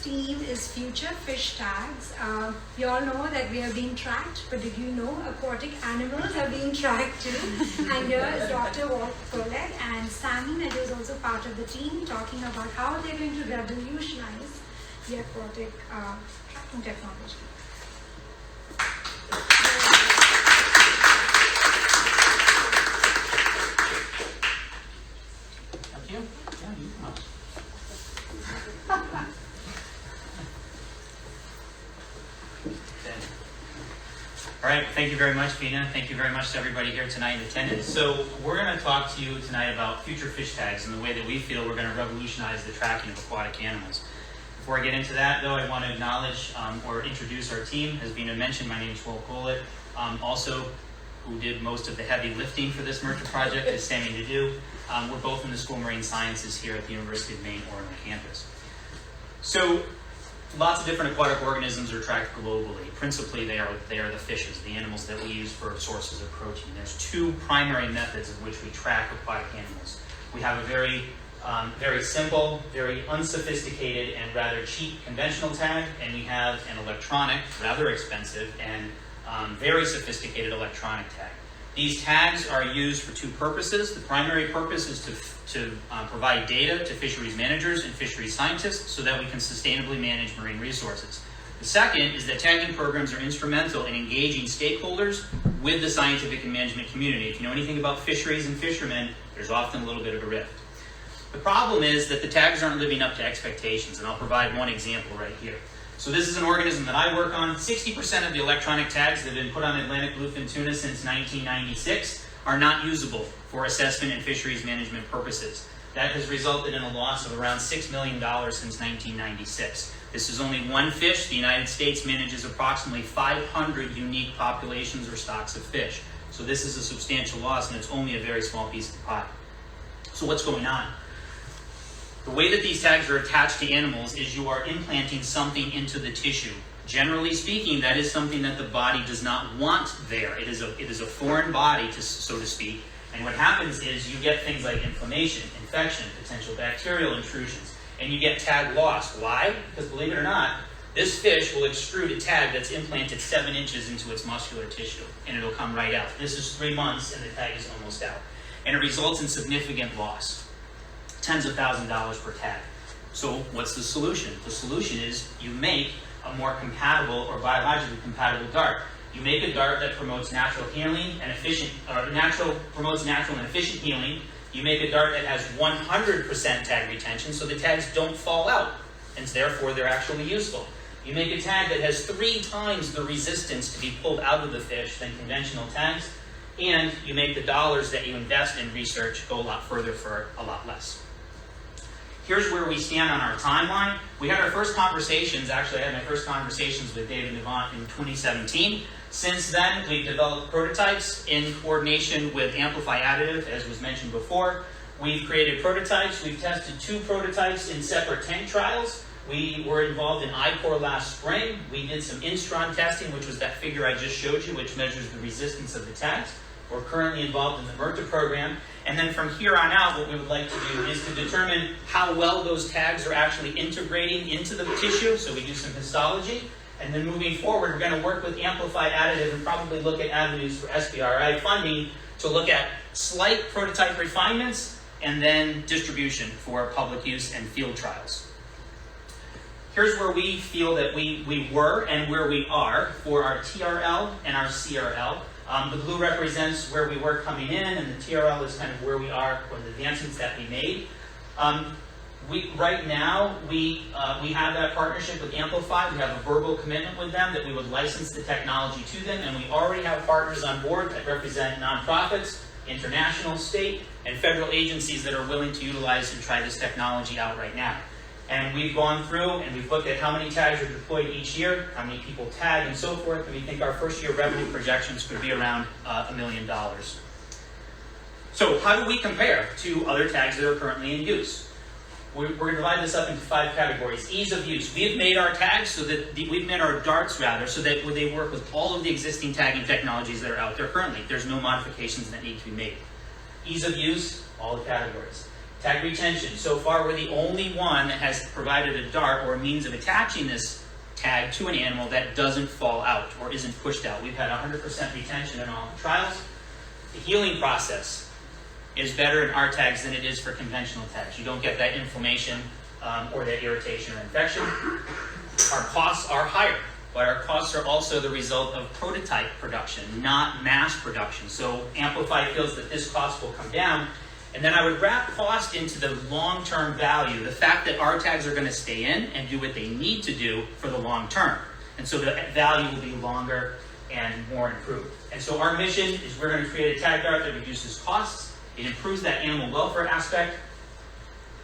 team is Future Fish Tags. We all know that we are being tracked, but did you know aquatic animals are being tracked too? And here is Dr. Walt Collett and Sammy, that is also part of the team, talking about how they're going to revolutionize the aquatic tracking technology. Thank you. Yeah, you can. All right, thank you very much, Vina. Thank you very much to everybody here tonight in attendance. So we're going to talk to you tonight about future fish tags and the way that we feel we're going to revolutionize the tracking of aquatic animals. Before I get into that, though, I want to acknowledge or introduce our team. As Vina mentioned, my name is Walt Collett. Also, who did most of the heavy lifting for this MIRTA project is Sammy Nadeau. We're both in the School of Marine Sciences here at the University of Maine Orland campus. So, lots of different aquatic organisms are tracked globally. Principally, they are the fishes, the animals that we use for sources of protein. There's two primary methods in which we track aquatic animals. We have a very simple, very unsophisticated, and rather cheap conventional tag, and we have an electronic, rather expensive, and very sophisticated electronic tag. These tags are used for two purposes. The primary purpose is to provide data to fisheries managers and fisheries scientists so that we can sustainably manage marine resources. The second is that tagging programs are instrumental in engaging stakeholders with the scientific and management community. If you know anything about fisheries and fishermen, there's often a little bit of a rift. The problem is that the tags aren't living up to expectations, and I'll provide one example right here. So this is an organism that I work on. 60% of the electronic tags that have been put on Atlantic bluefin tuna since 1996 are not usable for assessment and fisheries management purposes. That has resulted in a loss of around $6 million since 1996. This is only one fish. The United States manages approximately 500 unique populations or stocks of fish. So this is a substantial loss, and it's only a very small piece of the pie. So what's going on? The way that these tags are attached to animals is you are implanting something into the tissue. Generally speaking, that is something that the body does not want there. It is a foreign body, so to speak. And what happens is you get things like inflammation, infection, potential bacterial intrusions, and you get tag loss. Why? Because believe it or not, this fish will extrude a tag that's implanted 7 inches into its muscular tissue, and it'll come right out. This is 3 months, and the tag is almost out. And it results in significant loss. Tens of thousands of dollars per tag. So what's the solution? The solution is you make a more compatible or biologically compatible dart. You make a dart that promotes natural healing and efficient healing. You make a dart that has 100% tag retention, so the tags don't fall out, and therefore they're actually useful. You make a tag that has 3 times the resistance to be pulled out of the fish than conventional tags, and you make the dollars that you invest in research go a lot further for a lot less. Here's where we stand on our timeline. We had our first conversations, actually I had my first conversations with David Devant in 2017. Since then, we've developed prototypes in coordination with Amplify Additive, as was mentioned before. We've created prototypes. We've tested 2 prototypes in separate tank trials. We were involved in ICOR last spring. We did some Instron testing, which was that figure I just showed you, which measures the resistance of the tags. We're currently involved in the MIRTA program. And then from here on out, what we would like to do is to determine how well those tags are actually integrating into the tissue. So we do some histology. And then moving forward, we're going to work with Amplify Additive and probably look at avenues for SBRI funding to look at slight prototype refinements and then distribution for public use and field trials. Here's where we feel that we were and where we are for our TRL and our CRL. The blue represents where we were coming in, and the TRL is kind of where we are or the advancements that we made. Right now, we have that partnership with Amplify. We have a verbal commitment with them that we would license the technology to them, and we already have partners on board that represent nonprofits, international, state, and federal agencies that are willing to utilize and try this technology out right now. And we've gone through and we've looked at how many tags are deployed each year, how many people tag, and so forth, and we think our first year revenue projections could be around $1 million. So how do we compare to other tags that are currently in use? We're going to divide this up into 5 categories. Ease of use. We've made our tags so that we've made our darts rather so that they work with all of the existing tagging technologies that are out there currently. There's no modifications that need to be made. Ease of use, all the categories. Tag retention. So far, we're the only one that has provided a dart or a means of attaching this tag to an animal that doesn't fall out or isn't pushed out. We've had 100% retention in all the trials. The healing process is better in our tags than it is for conventional tags. You don't get that inflammation or that irritation or infection. Our costs are higher, but our costs are also the result of prototype production, not mass production. So Amplify feels that this cost will come down. And then I would wrap cost into the long-term value, the fact that our tags are going to stay in and do what they need to do for the long term. And so the value will be longer and more improved. And so our mission is we're going to create a tag dart that reduces costs. It improves that animal welfare aspect.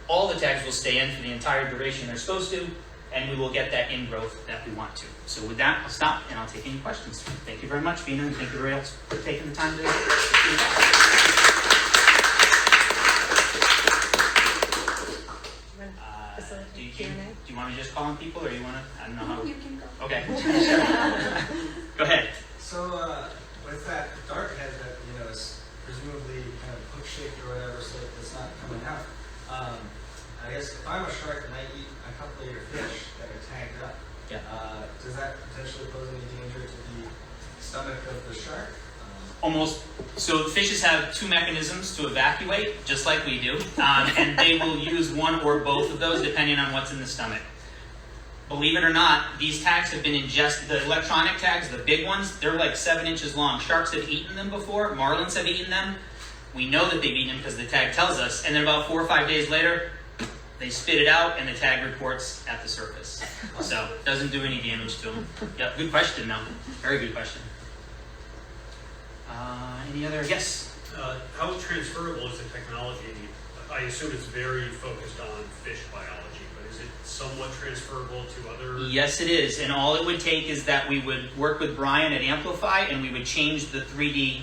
All the tags will stay in for the entire duration they're supposed to, and we will get that ingrowth that we want to. So with that, I'll stop and I'll take any questions. Thank you very much, Vina, and thank you very much for taking the time to do you want me to just call on people, or you want to? I don't know how. You can go. Okay. Go ahead. So with that dart head that is presumably kind of hook shaped or whatever, so it's not coming out. I guess if I'm a shark and I eat a couple of your fish that are tagged up, does that potentially pose any danger to the stomach of the shark? Almost. So fishes have two mechanisms to evacuate, just like we do, and they will use one or both of those depending on what's in the stomach. Believe it or not, these tags have been ingested. The electronic tags, the big ones, they're like 7 inches long. Sharks have eaten them before. Marlins have eaten them. We know that they've eaten them because the tag tells us. And then about 4 or 5 days later, they spit it out and the tag reports at the surface. So it doesn't do any damage to them. Yep, good question, Mel. Very good question. Any other? Yes? How transferable is the technology? I assume it's very focused on fish biology, but is it somewhat transferable to other? Yes, it is. And all it would take is that we would work with Brian at Amplify and we would change the 3D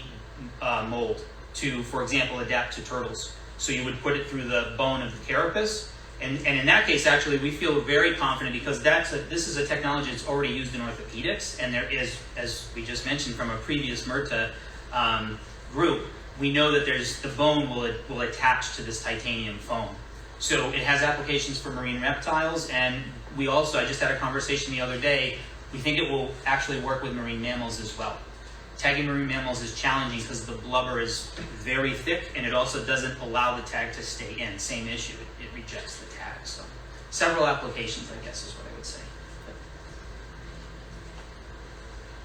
mold to, for example, adapt to turtles. So you would put it through the bone of the carapace. And in that case, actually, we feel very confident because this is a technology that's already used in orthopedics. And there is, as we just mentioned from a previous MIRTA group, we know that the bone will attach to this titanium foam. So it has applications for marine reptiles, and we also, I just had a conversation the other day, we think it will actually work with marine mammals as well. Tagging marine mammals is challenging because the blubber is very thick, and it also doesn't allow the tag to stay in. Same issue, it rejects the tag. So several applications, I guess, is what I would say.